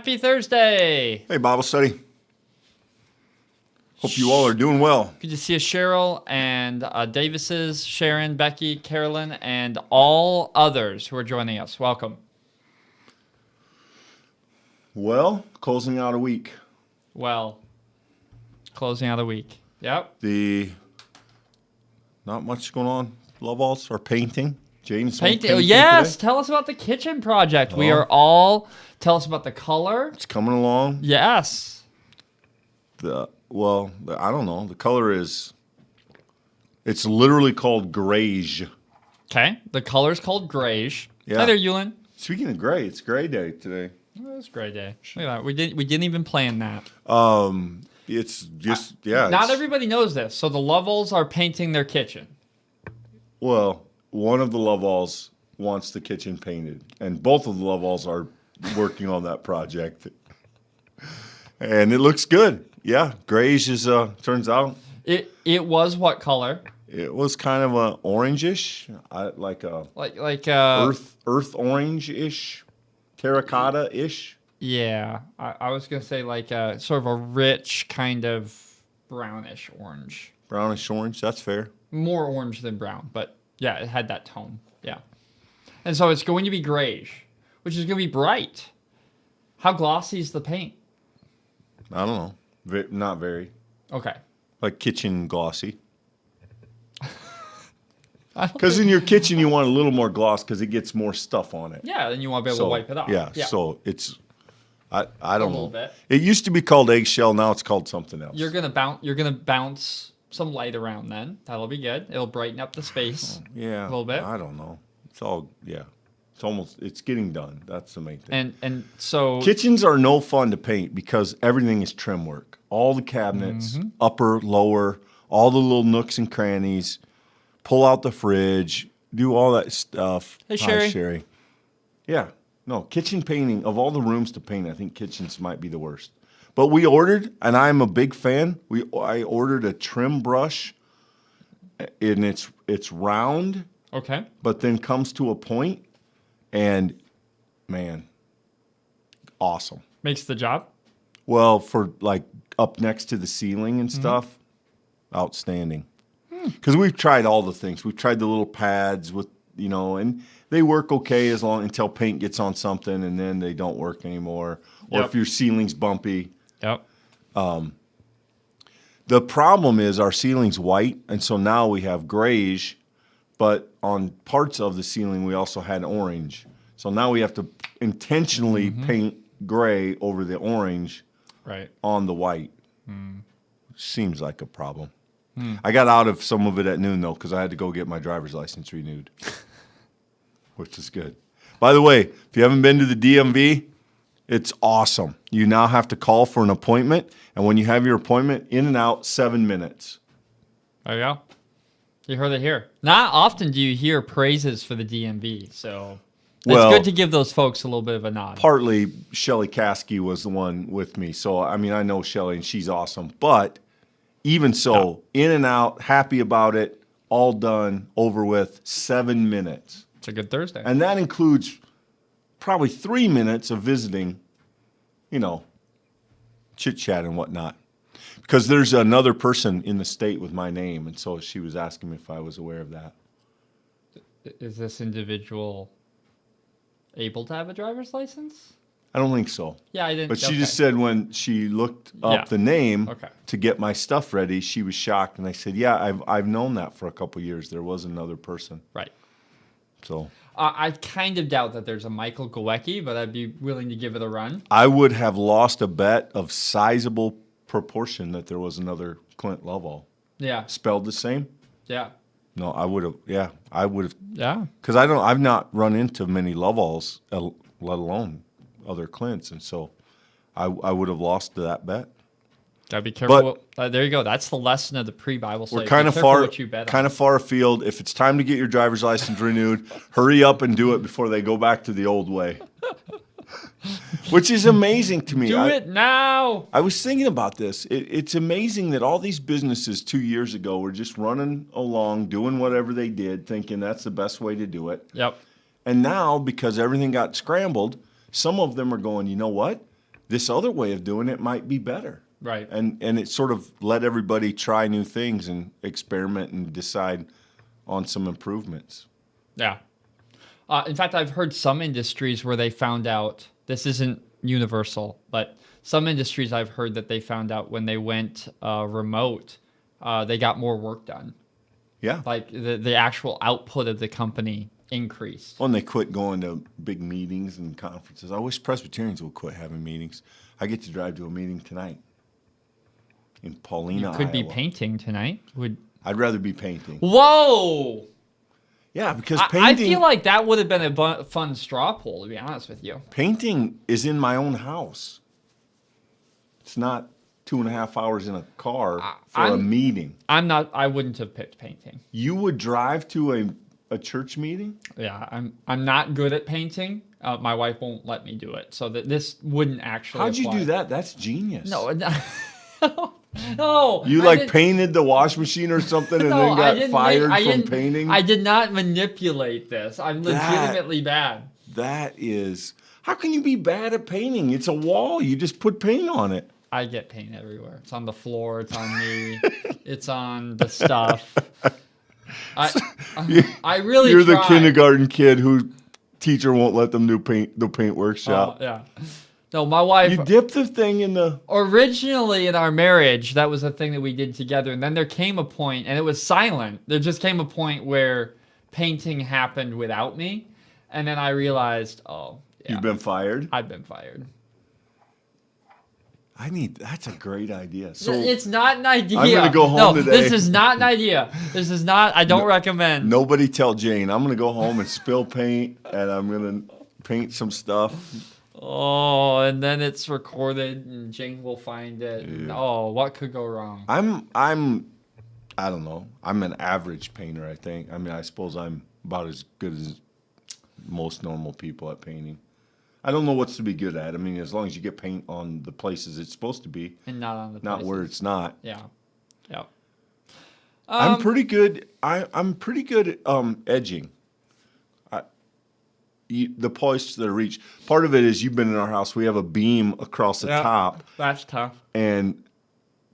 Happy Thursday. Hey, Bible study. Hope you all are doing well. Good to see you, Cheryl and Davises, Sharon, Becky, Carolyn, and all others who are joining us. Welcome. Well, closing out a week. Closing out a week. Yep. Not much going on. Love alls are painting. Jane's painting. Oh, yes. Today. Tell us about the kitchen project. Tell us about the color. It's coming along. Yes. I don't know. The color it's literally called grayish. Okay. The color is called grayish. Yeah. Hi there, Yulin. Speaking of gray, it's gray day today. Oh, it's gray day. Look at that. We didn't even plan that. It's just, Not everybody knows this. So the Lovells are painting their kitchen. Well, one of the Lovells wants the kitchen painted, and both of the Lovells are working on that project. And it looks good. Yeah, grayish is turns out. It was what color? It was kind of a orangish, like earth orange-ish, terracotta-ish. Yeah, I was gonna say like sort of a rich kind of brownish orange. Brownish orange, that's fair. More orange than brown, but yeah, it had that tone. Yeah, and so it's going to be grayish, which is going to be bright. How glossy is the paint? I don't know. Not very. Okay. Like kitchen glossy. Because in your kitchen, you want a little more gloss because it gets more stuff on it. Yeah, then you want to be able to wipe it off. Yeah, so it's, I don't know. A little bit. It used to be called eggshell. Now it's called something else. You're gonna bounce some light around then. That'll be good. It'll brighten up the space. Yeah. A little bit. I don't know. It's all, yeah. It's getting done. That's the main thing. And so kitchens are no fun to paint because everything is trim work. All the cabinets, upper, lower, all the little nooks and crannies, pull out the fridge, do all that stuff. Hey, Sherry. Hi, Sherry. Yeah. No, kitchen painting, of all the rooms to paint, I think kitchens might be the worst. But we ordered, and I'm a big fan, I ordered a trim brush, and it's round. Okay. But then comes to a point, and man, awesome. Makes the job? Well, for like up next to the ceiling and stuff, outstanding. Because we've tried all the things. We've tried the little pads with, and they work okay until paint gets on something and then they don't work anymore. Or if your ceiling's bumpy. Yep. The problem is our ceiling's white, and so now we have grayish, but on parts of the ceiling we also had orange. So now we have to intentionally paint gray over the orange on the white. Seems like a problem. I got out of some of it at noon, though, because I had to go get my driver's license renewed, which is good. By the way, if you haven't been to the DMV, it's awesome. You now have to call for an appointment, and when you have your appointment, in and out, 7 minutes. There you go. You heard it here. Not often do you hear praises for the DMV, so it's good to give those folks a little bit of a nod. Partly, Shelly Caskey was the one with me, so, I mean, I know Shelly, and she's awesome, but even so, in and out, happy about it, all done, over with, 7 minutes. It's a good Thursday. And that includes probably 3 minutes of visiting, chit-chat and whatnot. Because there's another person in the state with my name, and so she was asking me if I was aware of that. Is this individual able to have a driver's license? I don't think so. Yeah, I didn't. But she just said when she looked up the name to get my stuff ready, she was shocked. And I said, yeah, I've known that for a couple of years. There was another person. Right. So I kind of doubt that there's a Michael Gawecki, but I'd be willing to give it a run. I would have lost a bet of sizable proportion that there was another Clint Lovell. Yeah. Spelled the same? Yeah. No, I would have. Yeah, I would have. Yeah. Because I've not run into many Lovells, let alone other Clints, and so I would have lost to that bet. Gotta be careful. There you go. That's the lesson of the pre-Bible study. We're kind of far afield. If it's time to get your driver's license renewed, hurry up and do it before they go back to the old way. Which is amazing to me. Do it now. I was thinking about this. It's amazing that all these businesses 2 years ago were just running along, doing whatever they did, thinking that's the best way to do it. Yep. And now, because everything got scrambled, some of them are going, you know what? this other way of doing it might be better. Right. And it sort of let everybody try new things and experiment and decide on some improvements. Yeah. In fact, I've heard some industries where they found out, this isn't universal, but some industries I've heard that they found out when they went remote, they got more work done. Yeah. Like the actual output of the company increased. Well, and they quit going to big meetings and conferences. I wish Presbyterians would quit having meetings. I get to drive to a meeting tonight in Paulina, You could be Iowa. painting tonight. I'd rather be painting. Whoa! Yeah, because I painting feel like that would have been a fun straw poll, to be honest with you. painting is in my own house. It's not 2.5 hours in a car for a meeting. I wouldn't have picked painting. You would drive to a church meeting? Yeah, I'm not good at painting. My wife won't let me do it, so that this wouldn't actually How'd you apply. do that? That's genius. No, no. You I like didn't- painted the wash machine or something and No, then I got didn't fired I from didn't- painting? I did not manipulate this. I'm legitimately bad. That is... How can you be bad at painting? It's a wall. You just put paint on it. I get paint everywhere. It's on the floor. It's on me. It's on the stuff. I really You're the tried. kindergarten kid who teacher won't let them do the paint workshop. Yeah. No, my wife... You dip the thing in the... Originally in our marriage, that was a thing that we did together. And then there came a point, and it was silent. There just came a point where painting happened without me. And then I realized, yeah, You've been fired? I've been fired. That's a great idea. So It's not an idea. I'm gonna go home no, today. This is not an idea. This is not, I don't recommend. nobody tell Jane. I'm going to go home and spill paint, and I'm going to paint some stuff. Oh, and then it's recorded, and Jane will find it. And, what could go wrong? I don't know. I'm an average painter, I think. I mean, I suppose I'm about as good as most normal people at painting. I don't know what's to be good at. I mean, as long as you get paint on the places it's supposed to be, And not on the not places. where it's not. Yeah. I'm pretty good. I'm pretty good at edging. The points that I reach. Part of it is you've been in our house. We have a beam across the top, That's tough. and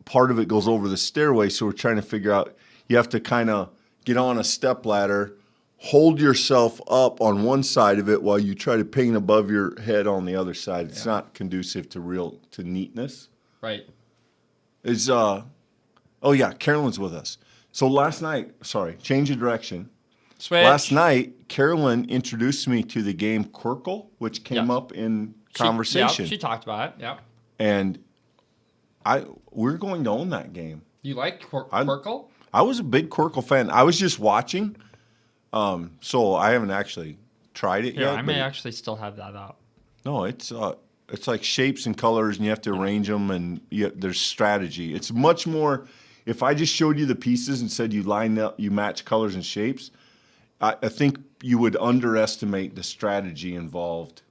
part of it goes over the stairway. So we're trying to figure out. You have to kind of get on a step ladder, hold yourself up on one side of it while you try to paint above your head on the other side. It's not conducive to neatness. Right. Carolyn's with us. So last night, change of direction. Switch. Last night, Carolyn introduced me to the game Quirkle, which came up in conversation. She talked about it. Yeah. And we're going to own that game. You like Quirkle? I was a big Quirkle fan. I was just watching, so I haven't actually tried it Yeah, yet. I may actually still have that up. No, it's like shapes and colors, and you have to arrange them, and there's strategy. It's much more. If I just showed you the pieces and said you line up, you match colors and shapes, I think you would underestimate the strategy involved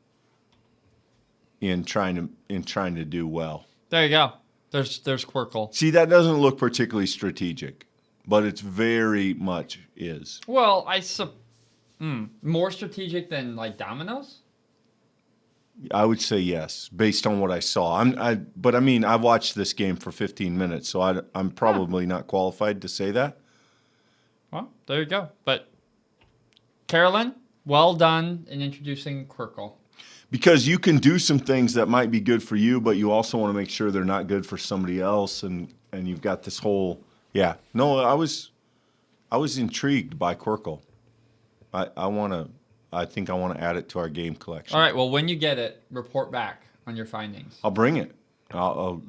in trying to do well. There you go. There's Quirkle. See, that doesn't look particularly strategic, but it's very much is. Well, more strategic than like dominoes? I would say yes, based on what I saw. But I mean, I watched this game for 15 minutes, so I'm probably not qualified to say that. Well, there you go. But Carolyn, well done in introducing Quirkle. Because you can do some things that might be good for you, but you also want to make sure they're not good for somebody else, and you've got this whole No, I was intrigued by Quirkle. I think I want to add it to our game collection. All right. Well, when you get it, report back on your findings. I'll bring it. I'll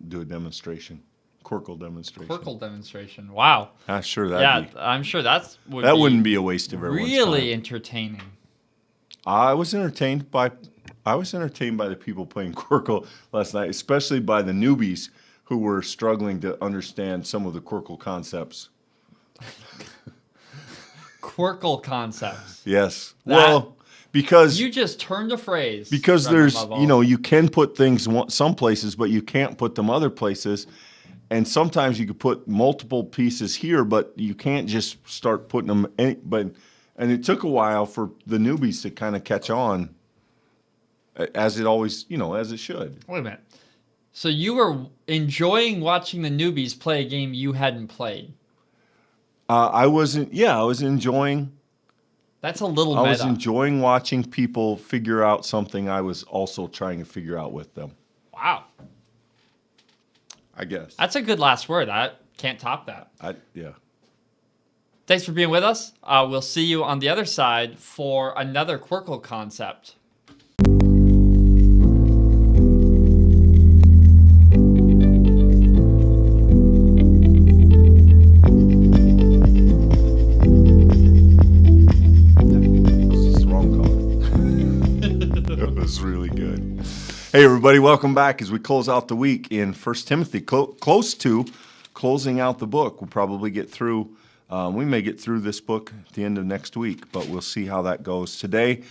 do a demonstration, Quirkle demonstration. Quirkle demonstration. Wow. Sure I'm sure wouldn't be a waste of everyone's really time. entertaining. I was entertained by the people playing Quirkle last night, especially by the newbies who were struggling to understand some of the Quirkle concepts. Quirkle concepts. Yes. Because you just turned a phrase. Because you can put things some places, but you can't put them other places. And sometimes you could put multiple pieces here, but you can't just start putting them. And it took a while for the newbies to kind of catch on. as it always, as it should. Wait a minute. So you were enjoying watching the newbies play a game you hadn't played. I was enjoying. That's a little I meta. was enjoying watching people figure out something I was also trying to figure out with them. Wow. I guess. That's a good last word. I can't top that. Yeah. Thanks for being with us. We'll see you on the other side for another Quirkle concept. Really good. Hey everybody, welcome back as we close out the week in 1 Timothy, close to closing out the book. We'll probably get through, we may get through this book at the end of next week, but we'll see how that goes. Today,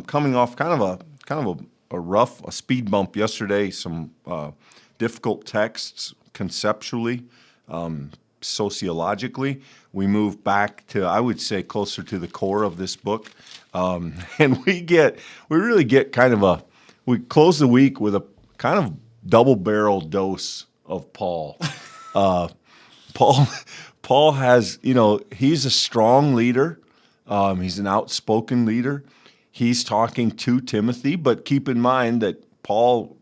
coming off kind of a speed bump yesterday, some difficult texts conceptually, sociologically. We move back to, I would say, closer to the core of this book. And we really get we close the week with a kind of double-barrel dose of Paul. Paul has, he's a strong leader. He's an outspoken leader. He's talking to Timothy, but keep in mind that Paul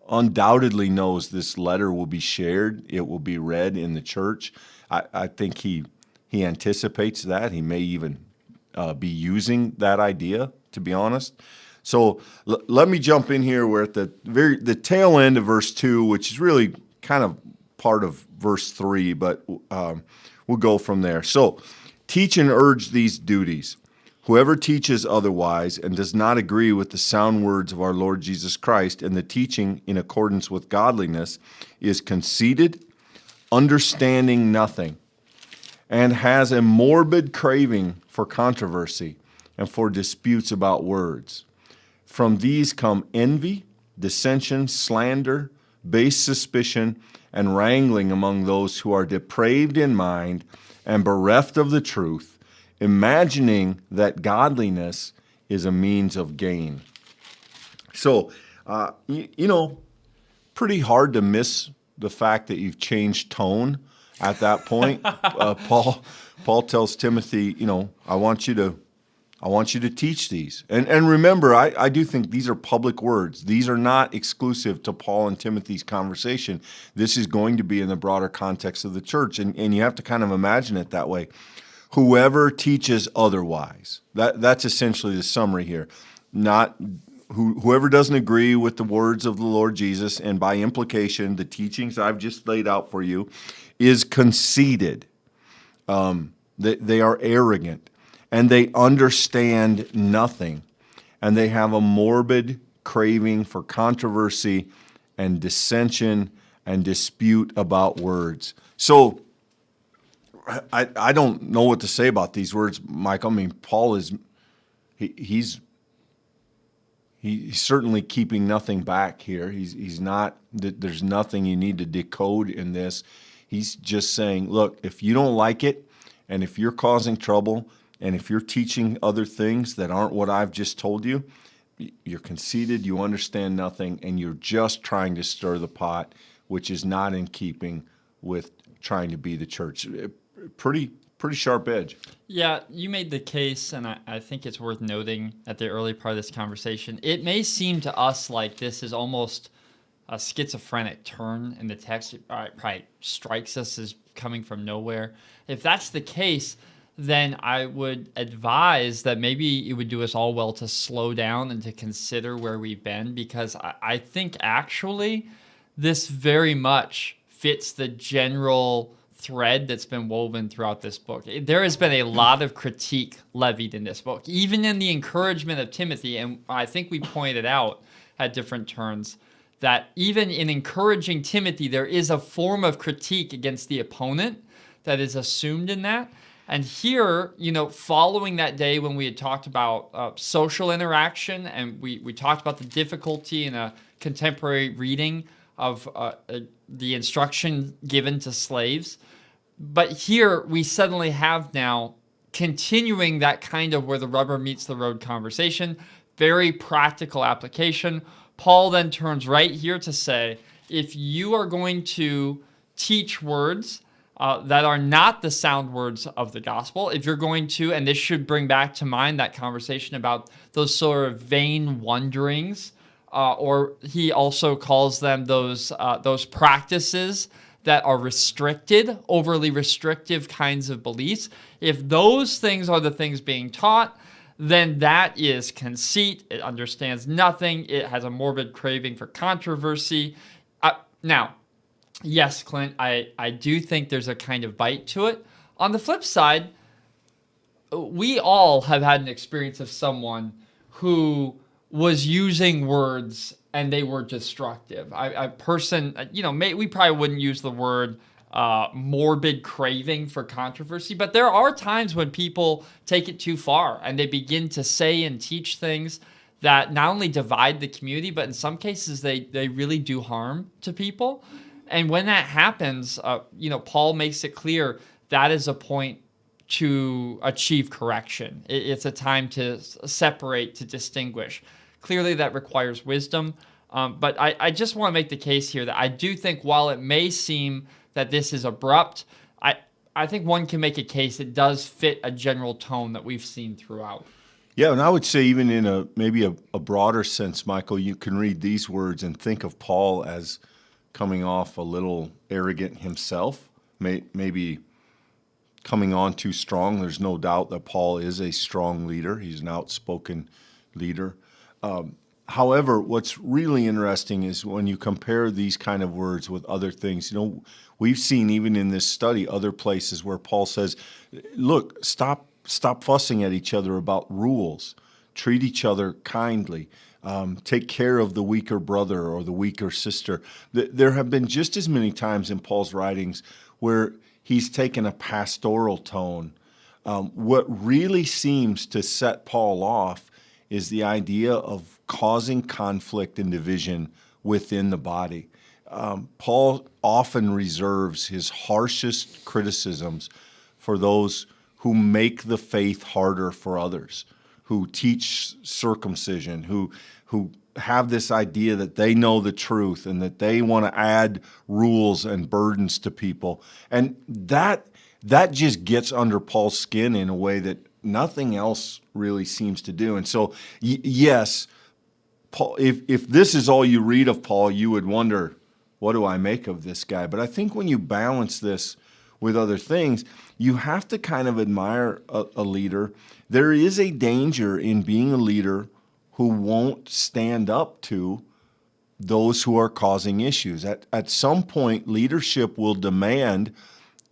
undoubtedly knows this letter will be shared. It will be read in the church. I think he anticipates that. He may even be using that idea, to be honest. So let me jump in here. We're at the tail end of verse 2, which is really kind of part of verse 3, but we'll go from there. So teach and urge these duties. Whoever teaches otherwise and does not agree with the sound words of our Lord Jesus Christ and the teaching in accordance with godliness is conceited, understanding nothing, and has a morbid craving for controversy and for disputes about words. From these come envy, dissension, slander, base suspicion, and wrangling among those who are depraved in mind and bereft of the truth, imagining that godliness is a means of gain. So, pretty hard to miss the fact that you've changed tone at that point. Paul tells Timothy, I want you to teach these. And remember, I do think these are public words. These are not exclusive to Paul and Timothy's conversation. This is going to be in the broader context of the church, and you have to kind of imagine it that way. Whoever teaches otherwise. That's essentially the summary here. Not whoever doesn't agree with the words of the Lord Jesus, and by implication, the teachings I've just laid out for you, is conceited. They are arrogant, and they understand nothing, and they have a morbid craving for controversy and dissension and dispute about words. So I don't know what to say about these words, Mike. I mean, Paul is he's certainly keeping nothing back here. He's not. There's nothing you need to decode in this. He's just saying, look, if you don't like it, and if you're causing trouble, and if you're teaching other things that aren't what I've just told you, you're conceited, you understand nothing, and you're just trying to stir the pot, which is not in keeping with trying to be the church. Pretty sharp edge. Yeah, you made the case, and I think it's worth noting at the early part of this conversation. It may seem to us like this is almost a schizophrenic turn in the text. It probably strikes us as coming from nowhere. If that's the case, then I would advise that maybe it would do us all well to slow down and to consider where we've been, because I think actually this very much fits the general thread that's been woven throughout this book. There has been a lot of critique levied in this book, even in the encouragement of Timothy, and I think we pointed out at different turns that even in encouraging Timothy, there is a form of critique against the opponent that is assumed in that. And here, following that day when we had talked about social interaction, and we talked about the difficulty in a contemporary reading of the instruction given to slaves. But here we suddenly have now continuing that kind of where the rubber meets the road conversation. very practical application. Paul then turns right here to say, if you are going to teach words that are not the sound words of the gospel, if you're going to, and this should bring back to mind that conversation about those sort of vain wonderings, or he also calls them those practices that are restricted, overly restrictive kinds of beliefs. If those things are the things being taught, then that is conceit. It understands nothing. It has a morbid craving for controversy. Now, yes, Clint, I do think there's a kind of bite to it. On the flip side, we all have had an experience of someone who was using words and they were destructive. A person, we probably wouldn't use the word morbid craving for controversy, but there are times when people take it too far and they begin to say and teach things that not only divide the community, but in some cases they really do harm to people. And when that happens, Paul makes it clear that is a point to achieve correction. It's a time to separate, to distinguish. Clearly that requires wisdom. But I just want to make the case here that I do think while it may seem that this is abrupt, I think one can make a case it does fit a general tone that we've seen throughout. Yeah, and I would say even in maybe a broader sense, Michael, you can read these words and think of Paul as coming off a little arrogant himself, maybe coming on too strong. There's no doubt that Paul is a strong leader. He's an outspoken leader. However, what's really interesting is when you compare these kind of words with other things, we've seen even in this study other places where Paul says, look, stop fussing at each other about rules. Treat each other kindly. Take care of the weaker brother or the weaker sister. There have been just as many times in Paul's writings where he's taken a pastoral tone. What really seems to set Paul off is the idea of causing conflict and division within the body. Paul often reserves his harshest criticisms for those who make the faith harder for others, who teach circumcision, who have this idea that they know the truth and that they want to add rules and burdens to people. And that just gets under Paul's skin in a way that nothing else really seems to do. And so, yes, Paul, if this is all you read of Paul, you would wonder, what do I make of this guy? But I think when you balance this with other things, you have to kind of admire a leader. There is a danger in being a leader who won't stand up to those who are causing issues. At some point, leadership will demand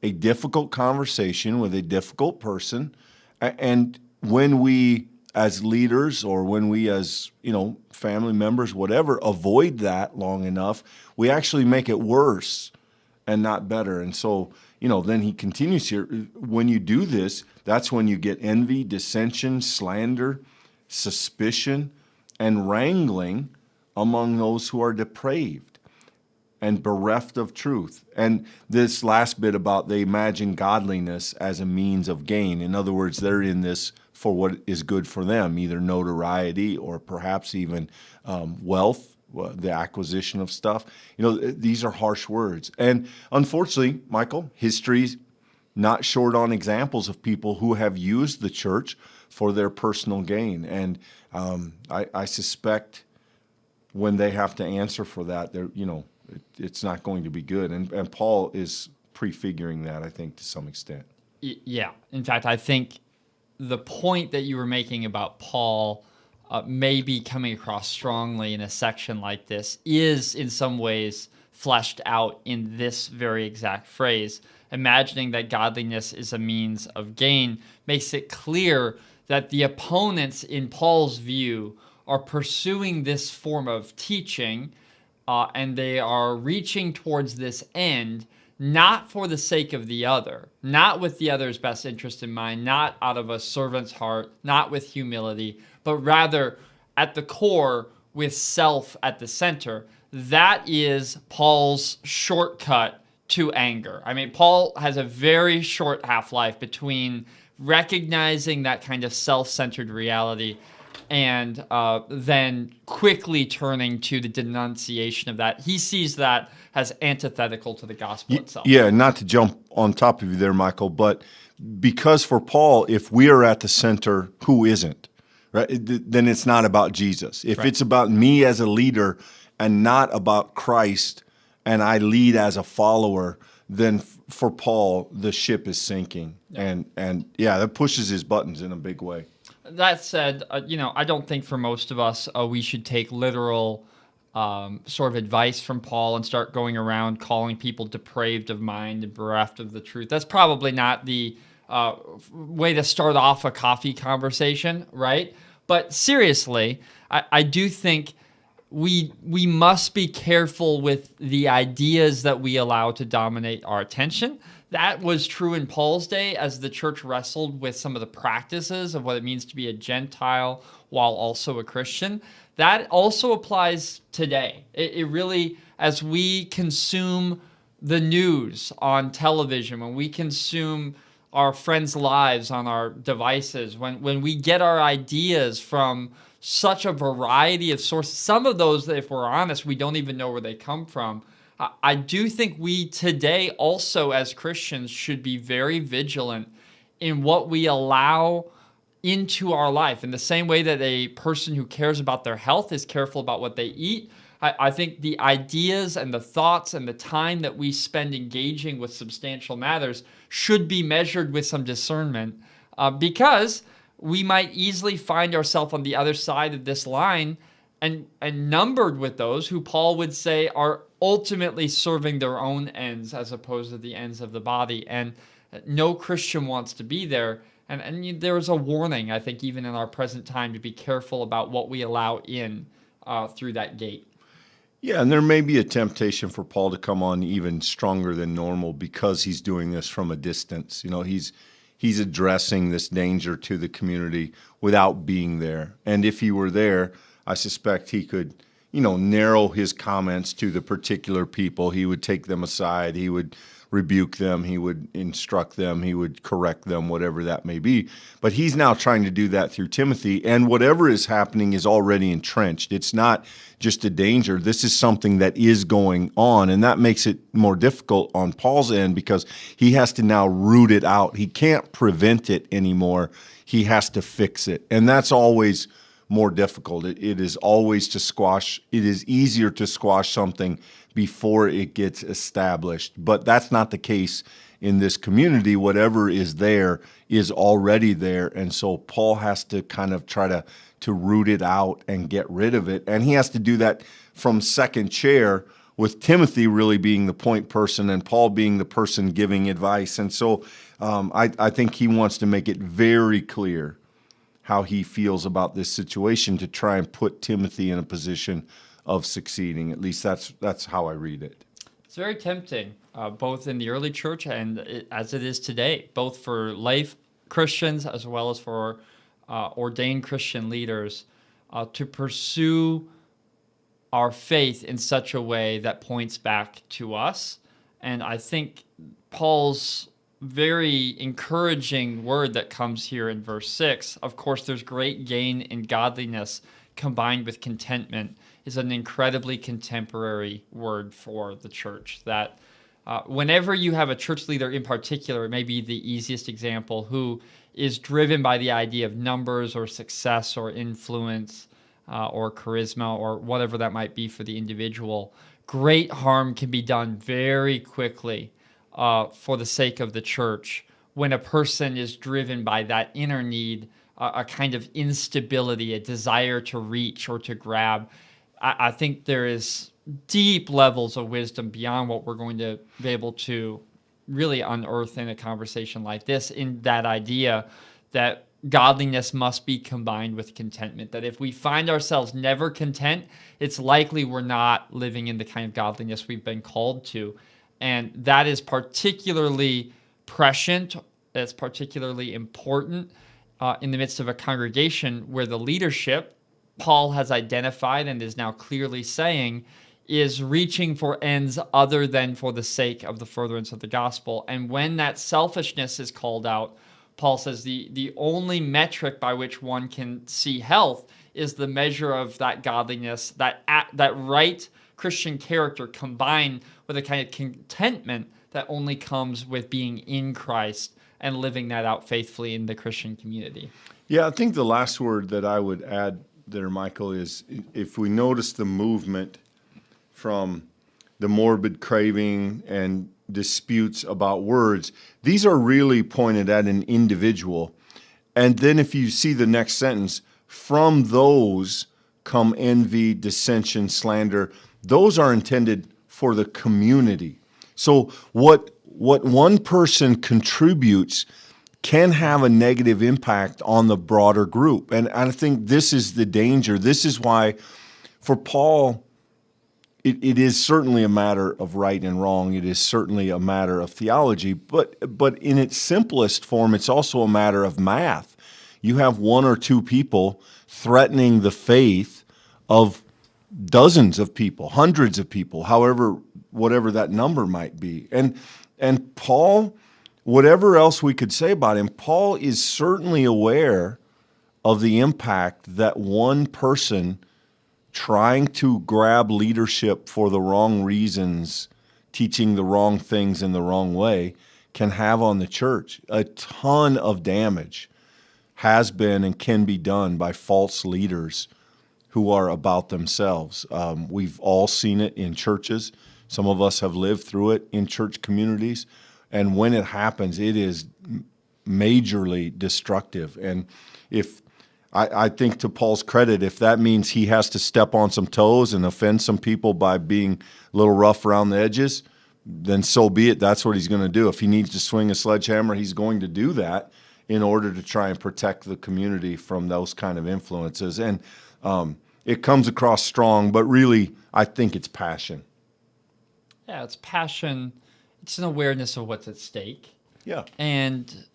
a difficult conversation with a difficult person. And when we as leaders or when we as, family members, whatever, avoid that long enough, we actually make it worse and not better. And so, then he continues here, when you do this, that's when you get envy, dissension, slander, suspicion, and wrangling among those who are depraved and bereft of truth. And this last bit about they imagine godliness as a means of gain. In other words, they're in this for what is good for them, either notoriety or perhaps even wealth, the acquisition of stuff. These are harsh words. And unfortunately, Michael, history's not short on examples of people who have used the church for their personal gain. And I suspect when they have to answer for that, it's not going to be good. And Paul is prefiguring that, I think, to some extent. Yeah. In fact, I think the point that you were making about Paul may be coming across strongly in a section like this is in some ways fleshed out in this very exact phrase. Imagining that godliness is a means of gain makes it clear that the opponents in Paul's view are pursuing this form of teaching and they are reaching towards this end not for the sake of the other, not with the other's best interest in mind, not out of a servant's heart, not with humility, but rather at the core with self at the center. That is Paul's shortcut to anger. I mean, Paul has a very short half-life between recognizing that kind of self-centered reality and then quickly turning to the denunciation of that. He sees that as antithetical to the gospel itself. Yeah, not to jump on top of you there, Michael, but because for Paul, if we are at the center, who isn't? Right? Then it's not about Jesus. If it's about me as a leader and not about Christ, and I lead as a follower, then for Paul, the ship is sinking. Yeah. And that pushes his buttons in a big way. That said, I don't think for most of us we should take literal sort of advice from Paul and start going around calling people depraved of mind and bereft of the truth. That's probably not the way to start off a coffee conversation, right? But seriously, I do think we must be careful with the ideas that we allow to dominate our attention. That was true in Paul's day as the church wrestled with some of the practices of what it means to be a Gentile while also a Christian. That also applies today. It really, as we consume the news on television, when we consume our friends' lives on our devices, when we get our ideas from such a variety of sources, some of those, if we're honest, we don't even know where they come from. I do think we today also as Christians should be very vigilant in what we allow into our life. In the same way that a person who cares about their health is careful about what they eat, I think the ideas and the thoughts and the time that we spend engaging with substantial matters should be measured with some discernment because we might easily find ourselves on the other side of this line and numbered with those who Paul would say are ultimately serving their own ends as opposed to the ends of the body. And no Christian wants to be there. And there's a warning, I think, even in our present time, to be careful about what we allow in through that gate. Yeah, and there may be a temptation for Paul to come on even stronger than normal because he's doing this from a distance. He's addressing this danger to the community without being there. And if he were there, I suspect he could, narrow his comments to the particular people. He would take them aside. He would rebuke them. He would instruct them. He would correct them, whatever that may be. But he's now trying to do that through Timothy. And whatever is happening is already entrenched. It's not just a danger. This is something that is going on. And that makes it more difficult on Paul's end because he has to now root it out. He can't prevent it anymore. He has to fix it. And that's always more difficult. It is always to squash. It is easier to squash something before it gets established. But that's not the case in this community. Whatever is there is already there. And so Paul has to kind of try to root it out and get rid of it. And he has to do that from second chair, with Timothy really being the point person and Paul being the person giving advice. And so I think he wants to make it very clear how he feels about this situation to try and put Timothy in a position of succeeding. At least that's how I read it. It's very tempting, both in the early church and as it is today, both for lay Christians as well as for ordained Christian leaders, to pursue our faith in such a way that points back to us. And I think Paul's very encouraging word that comes here in verse 6, of course, there's great gain in godliness combined with contentment, is an incredibly contemporary word for the church. That whenever you have a church leader in particular, it may be the easiest example, who is driven by the idea of numbers or success or influence or charisma or whatever that might be for the individual, great harm can be done very quickly for the sake of the church when a person is driven by that inner need, a kind of instability, a desire to reach or to grab. I think there is deep levels of wisdom beyond what we're going to be able to really unearth in a conversation like this, in that idea that godliness must be combined with contentment. That if we find ourselves never content, it's likely we're not living in the kind of godliness we've been called to. And that is particularly prescient, that's particularly important in the midst of a congregation where the leadership, Paul has identified and is now clearly saying, is reaching for ends other than for the sake of the furtherance of the gospel. And when that selfishness is called out, Paul says the only metric by which one can see health is the measure of that godliness, that right Christian character combined with a kind of contentment that only comes with being in Christ and living that out faithfully in the Christian community. Yeah, I think the last word that I would add there, Michael, is if we notice the movement from the morbid craving and disputes about words, these are really pointed at an individual. And then if you see the next sentence, from those come envy, dissension, slander. Those are intended for the community. So what one person contributes can have a negative impact on the broader group. And I think this is the danger. This is why, for Paul, it is certainly a matter of right and wrong. It is certainly a matter of theology. But in its simplest form, it's also a matter of math. You have one or two people threatening the faith of dozens of people, hundreds of people, whatever that number might be. And Paul, whatever else we could say about him, Paul is certainly aware of the impact that one person trying to grab leadership for the wrong reasons, teaching the wrong things in the wrong way, can have on the church. A ton of damage has been and can be done by false leaders who are about themselves. We've all seen it in churches. Some of us have lived through it in church communities. And when it happens, it is majorly destructive. And if I think, to Paul's credit, if that means he has to step on some toes and offend some people by being a little rough around the edges, then so be it. That's what he's going to do. If he needs to swing a sledgehammer, he's going to do that in order to try and protect the community from those kind of influences. And it comes across strong, but really, I think it's passion. Yeah, it's passion. It's an awareness of what's at stake. Yeah. And,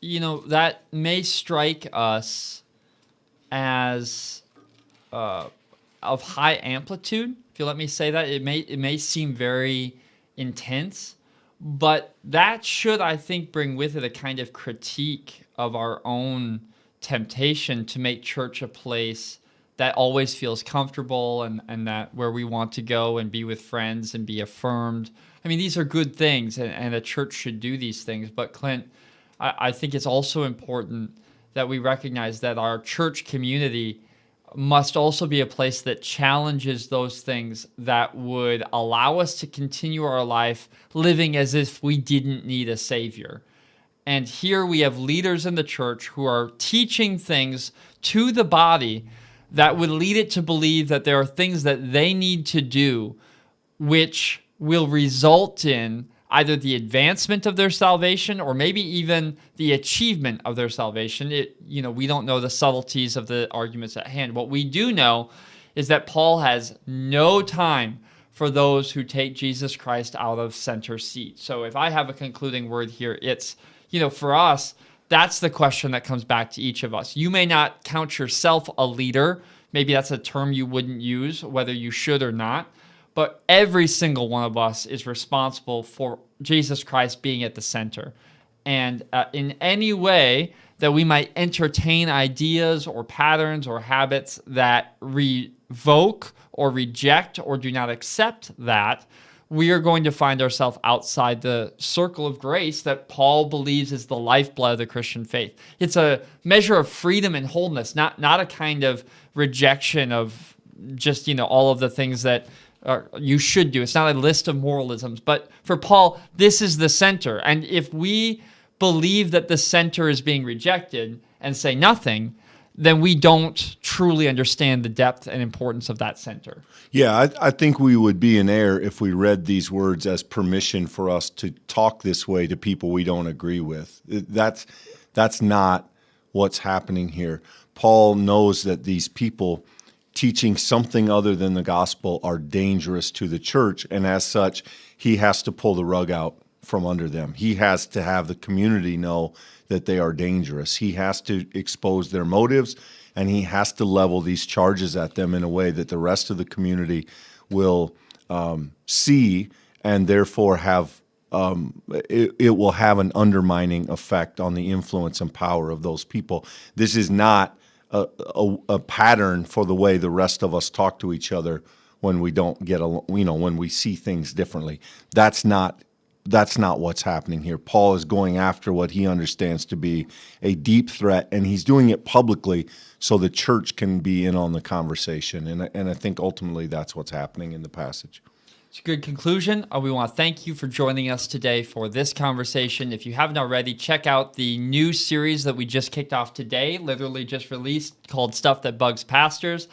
that may strike us as of high amplitude, if you let me say that. It may seem very intense, but that should, I think, bring with it a kind of critique of our own temptation to make church a place that always feels comfortable and that where we want to go and be with friends and be affirmed. I mean, these are good things, and a church should do these things. But Clint, I think it's also important that we recognize that our church community must also be a place that challenges those things that would allow us to continue our life living as if we didn't need a savior. And here we have leaders in the church who are teaching things to the body that would lead it to believe that there are things that they need to do which will result in either the advancement of their salvation or maybe even the achievement of their salvation. We don't know the subtleties of the arguments at hand. What we do know is that Paul has no time for those who take Jesus Christ out of center seat. So if I have a concluding word here, it's, for us, that's the question that comes back to each of us. You may not count yourself a leader. Maybe that's a term you wouldn't use, whether you should or not. But every single one of us is responsible for Jesus Christ being at the center. And in any way that we might entertain ideas or patterns or habits that revoke or reject or do not accept that, we are going to find ourselves outside the circle of grace that Paul believes is the lifeblood of the Christian faith. It's a measure of freedom and wholeness, not a kind of rejection of just, all of the things that you should do. It's not a list of moralisms. But for Paul, this is the center. And if we believe that the center is being rejected and say nothing, then we don't truly understand the depth and importance of that center. Yeah, I think we would be in error if we read these words as permission for us to talk this way to people we don't agree with. That's not what's happening here. Paul knows that these people teaching something other than the gospel are dangerous to the church, and as such, he has to pull the rug out from under them. He has to have the community know that they are dangerous. He has to expose their motives, and he has to level these charges at them in a way that the rest of the community will see and therefore have it will have an undermining effect on the influence and power of those people. This is not a pattern for the way the rest of us talk to each other when we don't get along, when we see things differently. That's not what's happening here. Paul is going after what he understands to be a deep threat, and he's doing it publicly so the church can be in on the conversation. And I think ultimately that's what's happening in the passage. It's a good conclusion. We want to thank you for joining us today for this conversation. If you haven't already, check out the new series that we just kicked off today, literally just released, called Stuff That Bugs Pastors.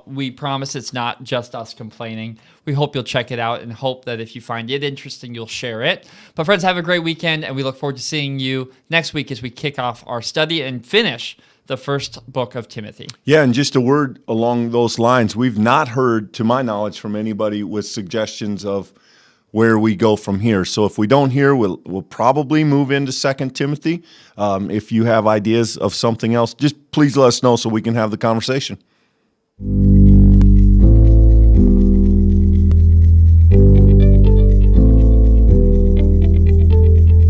We promise it's not just us complaining. We hope you'll check it out and hope that if you find it interesting, you'll share it. But friends, have a great weekend, and we look forward to seeing you next week as we kick off our study and finish the first book of Timothy. Yeah, and just a word along those lines. We've not heard, to my knowledge, from anybody with suggestions of where we go from here. So if we don't hear, we'll probably move into 2 Timothy. If you have ideas of something else, just please let us know so we can have the conversation.